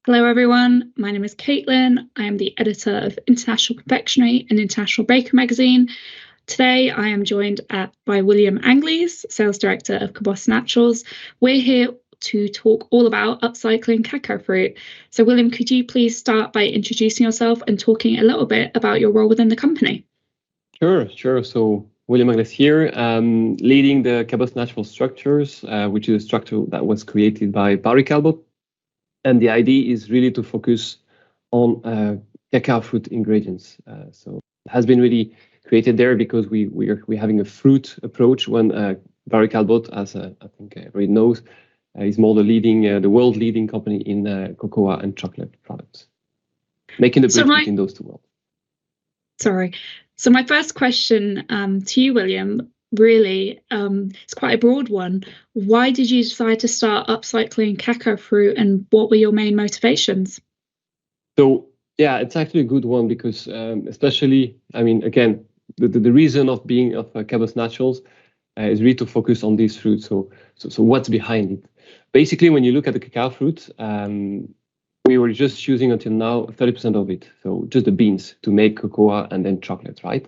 Hello everyone, my name is Caitlin. I am the editor of International Confectionery and International Baker magazine. Today I am joined by William Angleys, Sales Director of Callebaut Naturals. We're here to talk all about upcycling cacao fruit. So William, could you please start by introducing yourself and talking a little bit about your role within the company? Sure. So William Angleys here, leading the Callebaut Natural Structures, which is a structure that was created by Callebaut. And the idea is really to focus on cacao fruit ingredients. So it has been really created there because we're having a fruit approach when Callebaut, as I think everybody knows, is more the world leading company in cocoa and chocolate products, making the bridge between those two worlds. Sorry. So my first question to you, William, really, it's quite a broad one. Why did you decide to start upcycling cacao fruit, and what were your main motivations? So yeah, it's actually a good one because especially, I mean, again, the reason of being of Callebaut Naturals is really to focus on these fruits. So what's behind it? Basically, when you look at the cacao fruit, we were just using until now 30% of it, so just the beans to make cocoa and then chocolate, right?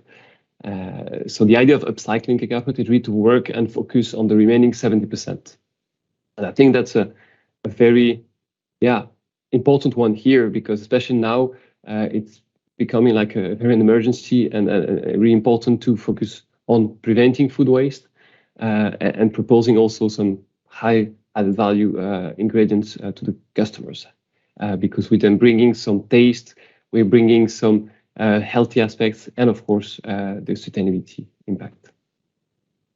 So the idea of upcycling cacao fruit is really to work and focus on the remaining 70%. And I think that's a very, important one here, because especially now it's becoming like a very emergency and really important to focus on preventing food waste and proposing also some high added value ingredients to the customers. Because we're then bringing some taste, we're bringing some healthy aspects, and of course, the sustainability impact.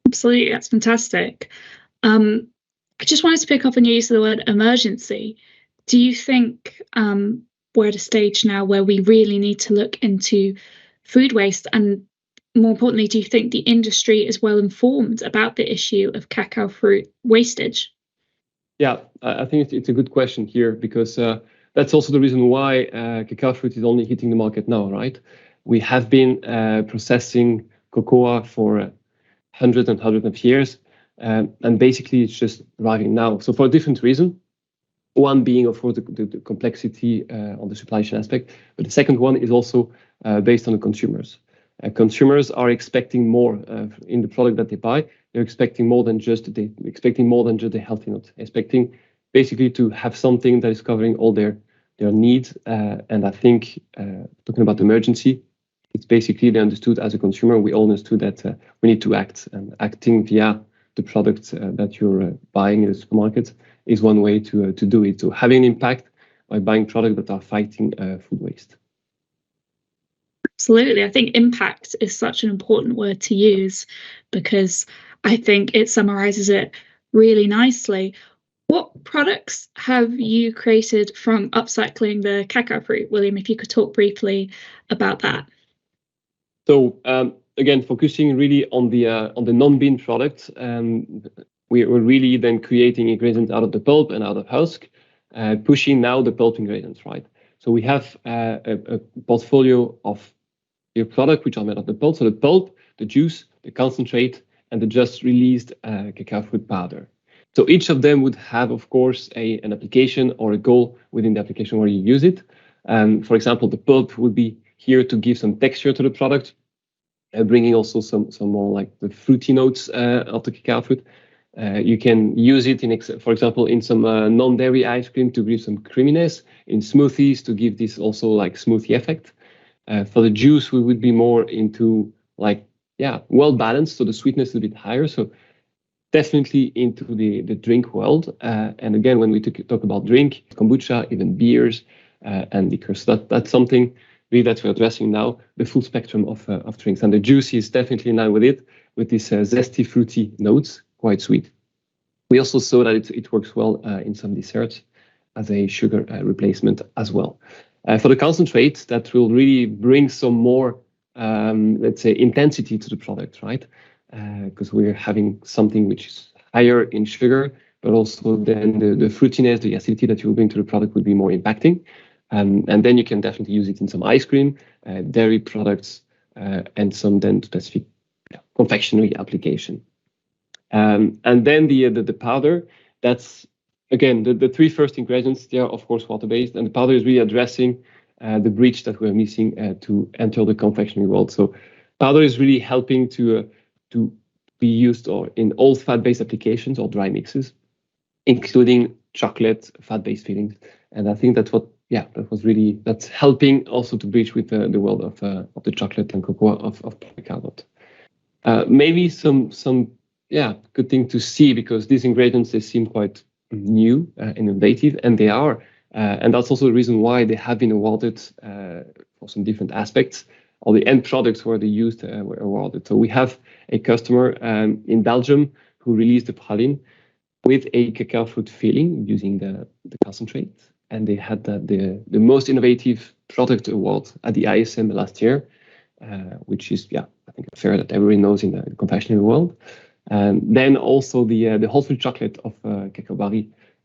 Absolutely, that's fantastic. I just wanted to pick up on your use of the word emergency. Do you think we're at a stage now where we really need to look into food waste? And more importantly, do you think the industry is well informed about the issue of cacao fruit wastage? Yeah, I think it's a good question here, because that's also the reason why cacao fruit is only hitting the market now, right? We have been processing cocoa for hundreds and hundreds of years, and basically it's just arriving now. So for a different reason, one being, of course, the complexity on the supply chain aspect, but the second one is also based on the consumers. Consumers are expecting more in the product that they buy. They're expecting more than just the healthy note, expecting basically to have something that is covering all their needs. And I think talking about emergency, it's basically they understood as a consumer, we all understood that we need to act, and acting via the product that you're buying in the supermarket is one way to do it. So having an impact by buying products that are fighting food waste. Absolutely. I think impact is such an important word to use, because I think it summarizes it really nicely. What products have you created from upcycling the cacao fruit, William? If you could talk briefly about that. So again, focusing really on the non-bean products, we're really then creating ingredients out of the pulp and out of husk, pushing now the pulp ingredients, right? So we have a portfolio of your product which are made of the pulp. So the pulp, the juice, the concentrate, and the just released cacao fruit powder. So each of them would have, of course, an application or a goal within the application where you use it. For example, the pulp would be here to give some texture to the product, bringing also some more like the fruity notes of the cacao fruit. You can use it for example, in some non-dairy ice cream to give some creaminess, in smoothies to give this also like smoothie effect. For the juice, we would be more into well balanced, so the sweetness is a bit higher. So definitely into the drink world. And again, when we talk about drink, kombucha, even beers and liquors, so that's something really that we're addressing now, the full spectrum of drinks. And the juice is definitely in line with it, with these zesty, fruity notes, quite sweet. We also saw that it works well in some desserts as a sugar replacement as well. For the concentrate, that will really bring some more, let's say, intensity to the product, right? Because we're having something which is higher in sugar, but also then the fruitiness, the acidity that you will bring to the product would be more impacting. And then you can definitely use it in some ice cream, dairy products, and some then specific confectionery application. And then the powder, that's again, the three first ingredients, they are of course water-based, and the powder is really addressing the bridge that we're missing to enter the confectionery world. So powder is really helping to be used or in all fat-based applications or dry mixes, including chocolate, fat-based fillings. And I think that's that's helping also to bridge with the world of the chocolate and cocoa of Callebaut. Maybe some good thing to see, because these ingredients, they seem quite new, innovative, and they are. And that's also the reason why they have been awarded for some different aspects. All the end products where they used were awarded. So we have a customer in Belgium who released a praline with a cacao fruit filling using the concentrate. And they had the most innovative product award at the ISM last year, which is, I think, a fair that everybody knows in the confectionery world. Then also the whole fruit chocolate of Cacao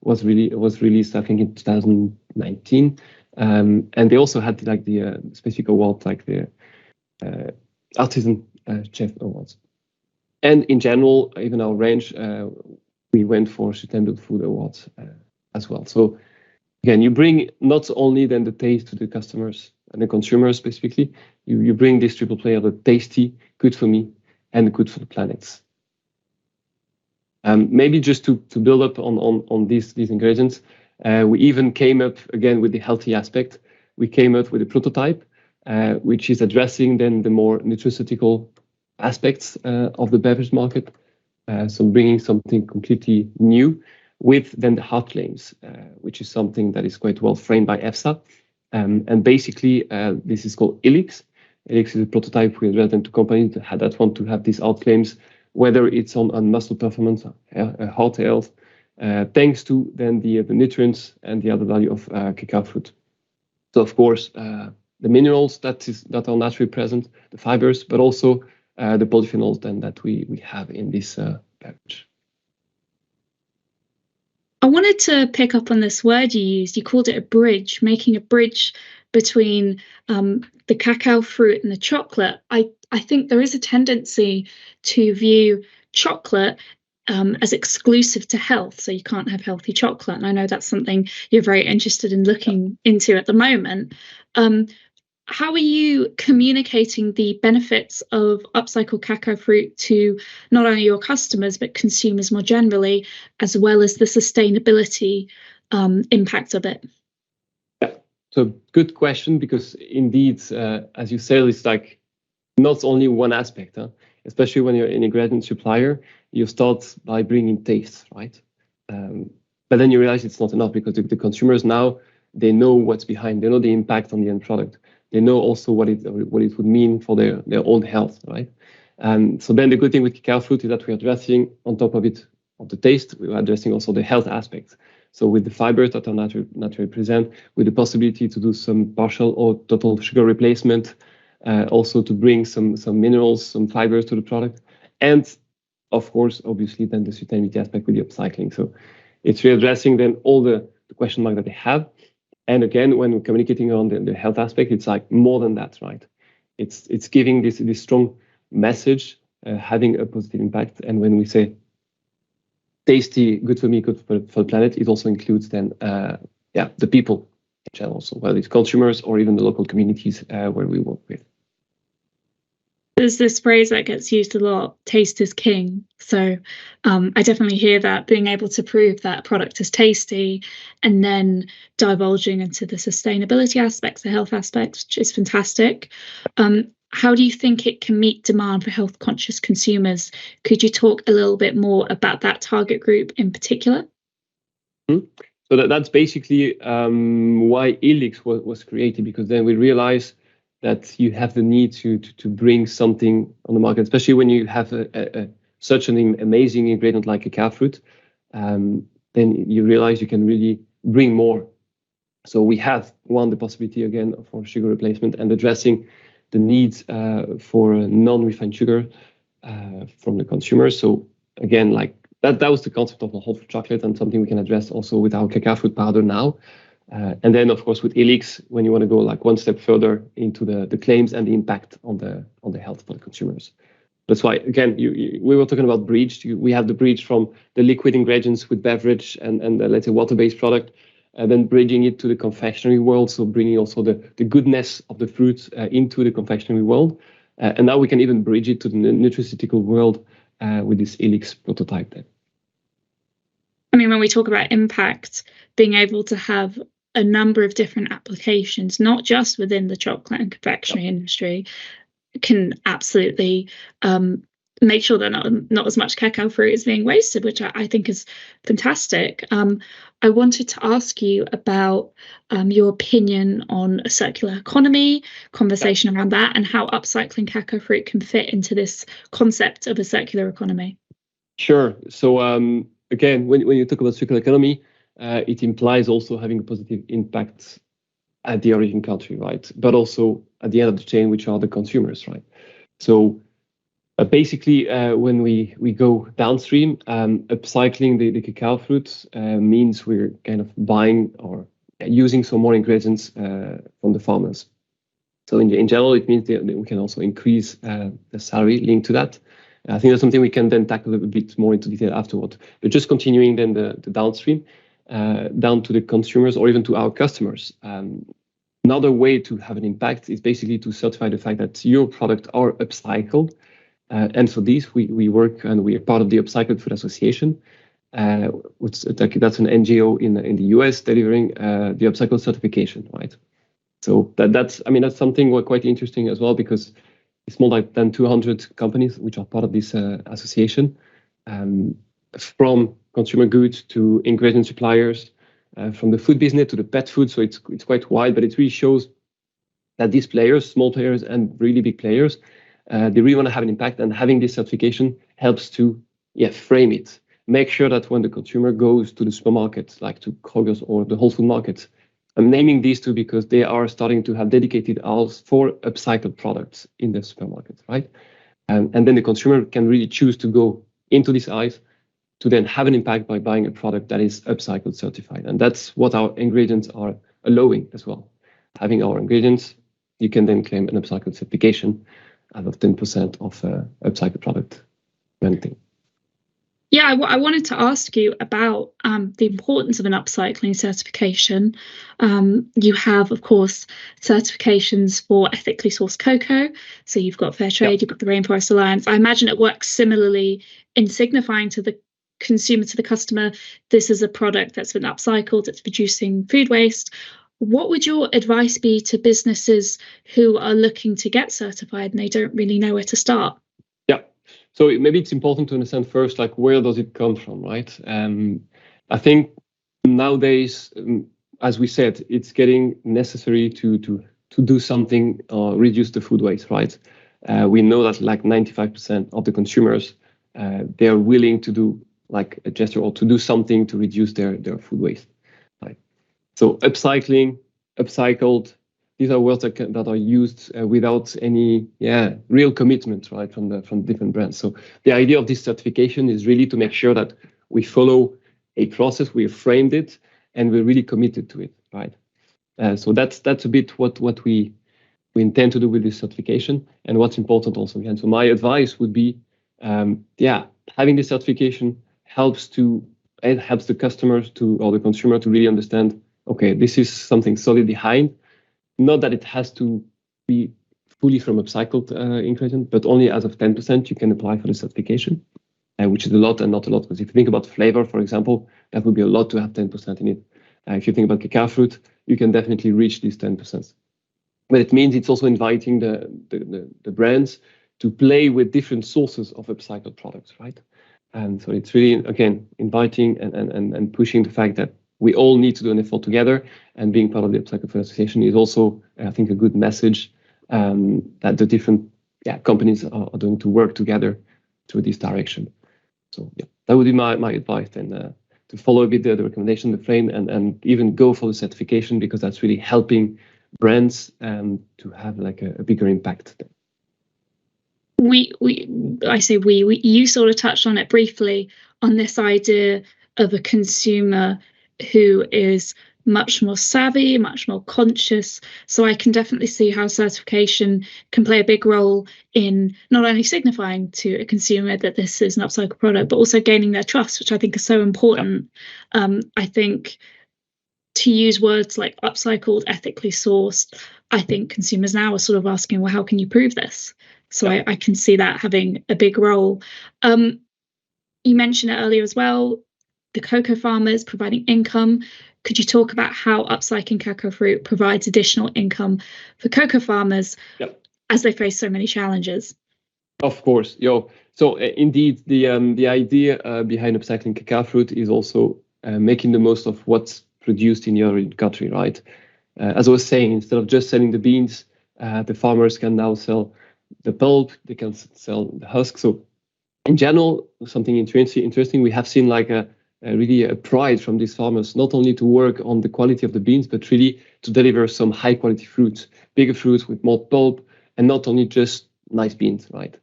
was released, I think, in 2019. And they also had like the specific award, like the Artisan Chef Awards. And in general, even our range, we went for Sustainable Food Awards as well. So again, you bring not only then the taste to the customers and the consumers specifically, you bring this triple play of the tasty, good for me, and good for the planet. Maybe just to build up on these ingredients, we even came up again with the healthy aspect. We came up with a prototype, which is addressing then the more nutraceutical aspects of the beverage market. So bringing something completely new with then the health claims, which is something that is quite well framed by EFSA. And basically, this is called Elix. Elix is a prototype we addressed them to companies that want to have these health claims, whether it's on muscle performance, heart health, thanks to then the nutrients and the other value of cacao fruit. So of course, the minerals that are naturally present, the fibers, but also the polyphenols then that we have in this beverage. I wanted to pick up on this word you used. You called it a bridge, making a bridge between the cacao fruit and the chocolate. I think there is a tendency to view chocolate as exclusive to health, so you can't have healthy chocolate. And I know that's something you're very interested in looking into at the moment. How are you communicating the benefits of upcycled cacao fruit to not only your customers, but consumers more generally, as well as the sustainability impact of it? Yeah, so good question, because indeed, as you said, it's like not only one aspect, especially when you're an ingredient supplier, you start by bringing taste, right? But then you realize it's not enough, because the consumers now, they know what's behind, they know the impact on the end product. They know also what it would mean for their own health, right? So then the good thing with cacao fruit is that we're addressing, on top of it, of the taste, we're addressing also the health aspects. So with the fibers that are naturally present, with the possibility to do some partial or total sugar replacement, also to bring some minerals, some fibers to the product, and of course, obviously, then the sustainability aspect with the upcycling. So it's really addressing then all the question mark that they have. And again, when we're communicating on the health aspect, it's like more than that, right? It's giving this strong message, having a positive impact. And when we say tasty, good for me, good for the planet, it also includes then, the people in general, so whether it's consumers or even the local communities where we work with. There's this phrase that gets used a lot, taste is king. So I definitely hear that, being able to prove that a product is tasty and then divulging into the sustainability aspects, the health aspects, which is fantastic. How do you think it can meet demand for health conscious consumers? Could you talk a little bit more about that target group in particular? So that's basically why Elix was created, because then we realized that you have the need to bring something on the market, especially when you have such an amazing ingredient like cacao fruit. Then you realize you can really bring more. So we have the possibility again for sugar replacement and addressing the needs for non-refined sugar from the consumers. So again, like that was the concept of the whole fruit chocolate, and something we can address also with our cacao fruit powder now. And then, of course, with Elix, when you want to go like one step further into the claims and the impact on the health for the consumers. That's why, again, we were talking about bridge. We have the bridge from the liquid ingredients with beverage and let's say water-based product, and then bridging it to the confectionery world. So bringing also the goodness of the fruits into the confectionery world. And now we can even bridge it to the nutraceutical world with this Helix prototype then. I mean, when we talk about impact, being able to have a number of different applications, not just within the chocolate and confectionery industry, can absolutely make sure that not as much cacao fruit is being wasted, which I think is fantastic. I wanted to ask you about your opinion on a circular economy, conversation around that, and how upcycling cacao fruit can fit into this concept of a circular economy. Sure. So again, when you talk about circular economy, it implies also having a positive impact at the origin country, right? But also at the end of the chain, which are the consumers, right? So basically, when we go downstream, upcycling the cacao fruits means we're kind of buying or using some more ingredients from the farmers. So in general, it means that we can also increase the salary linked to that. I think that's something we can then tackle a bit more into detail afterward. But just continuing then the downstream, down to the consumers or even to our customers. Another way to have an impact is basically to certify the fact that your products are upcycled. And for this, we work and we are part of the Upcycled Food Association, which that's an NGO in the US delivering the upcycle certification, right? So that's something quite interesting as well, because it's more than 200 companies which are part of this association, from consumer goods to ingredient suppliers, from the food business to the pet food. So it's quite wide, but it really shows that these players, small players and really big players, they really want to have an impact, and having this certification helps to frame it. Make sure that when the consumer goes to the supermarket, like to Kroger's or the Whole Food Market, I'm naming these two because they are starting to have dedicated aisles for upcycled products in the supermarket, right? And then the consumer can really choose to go into these aisles to then have an impact by buying a product that is upcycled certified. And that's what our ingredients are allowing as well. Having our ingredients, you can then claim an upcycled certification out of 10% of upcycled product. Anything. Yeah, I wanted to ask you about the importance of an upcycling certification. You have, of course, certifications for ethically sourced cocoa. So you've got Fair Trade, you've got the Rainforest Alliance. I imagine it works similarly in signifying to the consumer, to the customer, this is a product that's been upcycled, it's reducing food waste. What would your advice be to businesses who are looking to get certified and they don't really know where to start? Yeah, so maybe it's important to understand first, like, where does it come from, right? I think nowadays, as we said, it's getting necessary to do something or reduce the food waste, right? We know that like 95% of the consumers, they are willing to do like a gesture or to do something to reduce their food waste, right? So upcycling, upcycled, these are words that are used without any real commitment, right, from different brands. So the idea of this certification is really to make sure that we follow a process, we have framed it, and we're really committed to it, right? So that's a bit what we intend to do with this certification, and what's important also. Again, so my advice would be, having this certification helps the customers or the consumer to really understand, okay, this is something solid behind. Not that it has to be fully from upcycled ingredient, but only as of 10% you can apply for the certification, which is a lot and not a lot. Because if you think about flavor, for example, that would be a lot to have 10% in it. If you think about cacao fruit, you can definitely reach these 10%. But it means it's also inviting the brands to play with different sources of upcycled products, right? And so it's really, again, inviting and pushing the fact that we all need to do an effort together, and being part of the Upcycled Food Association is also, I think, a good message that the different companies are doing to work together through this direction. So that would be my advice then, to follow a bit the recommendation, the frame, and even go for the certification, because that's really helping brands to have like a bigger impact. You sort of touched on it briefly, on this idea of a consumer who is much more savvy, much more conscious. So I can definitely see how certification can play a big role in not only signifying to a consumer that this is an upcycled product, but also gaining their trust, which I think is so important. I think to use words like upcycled, ethically sourced, I think consumers now are sort of asking, well, how can you prove this? So I can see that having a big role. You mentioned it earlier as well, the cocoa farmers providing income. Could you talk about how upcycling cacao fruit provides additional income for cocoa farmers as they face so many challenges? Of course, So indeed, the idea behind upcycling cacao fruit is also making the most of what's produced in your country, right? As I was saying, instead of just selling the beans, the farmers can now sell the pulp, they can sell the husk. So in general, something interesting, we have seen like really a pride from these farmers, not only to work on the quality of the beans, but really to deliver some high quality fruits, bigger fruits with more pulp, and not only just nice beans, right?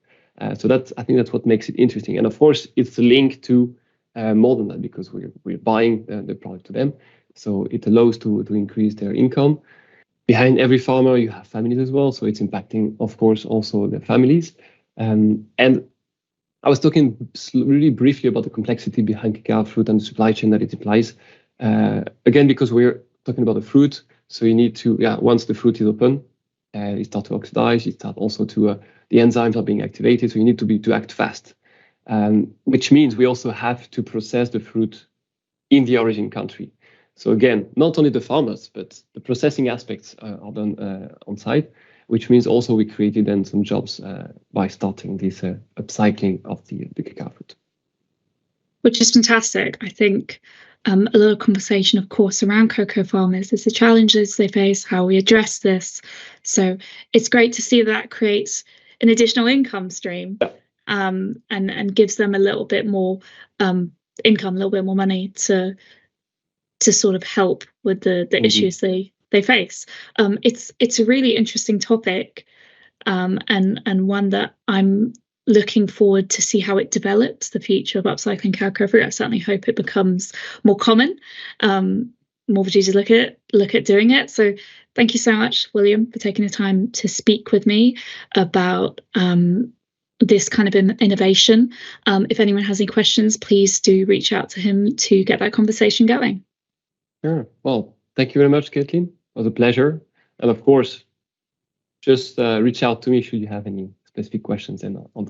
So I think that's what makes it interesting. And of course, it's a link to more than that, because we're buying the product to them. So it allows to increase their income. Behind every farmer, you have families as well. So it's impacting, of course, also the families. And I was talking really briefly about the complexity behind cacao fruit and the supply chain that it implies. Again, because we're talking about the fruit, so you need to, once the fruit is open, it starts to oxidize. It starts also to the enzymes are being activated, so you need to act fast. Which means we also have to process the fruit in the origin country. So again, not only the farmers, but the processing aspects are done on site, which means also we created then some jobs by starting this upcycling of the cacao fruit. Which is fantastic. I think a lot of conversation, of course, around cocoa farmers is the challenges they face, how we address this. So it's great to see that creates an additional income stream and gives them a little bit more income, a little bit more money to sort of help with the issues they face. It's a really interesting topic and one that I'm looking forward to see how it develops, the future of upcycling cacao fruit. I certainly hope it becomes more common. More producers look at doing it. So thank you so much, William, for taking the time to speak with me about this kind of innovation. If anyone has any questions, please do reach out to him to get that conversation going. Sure. Well, thank you very much, Caitlin. It was a pleasure. And of course, just reach out to me should you have any specific questions and on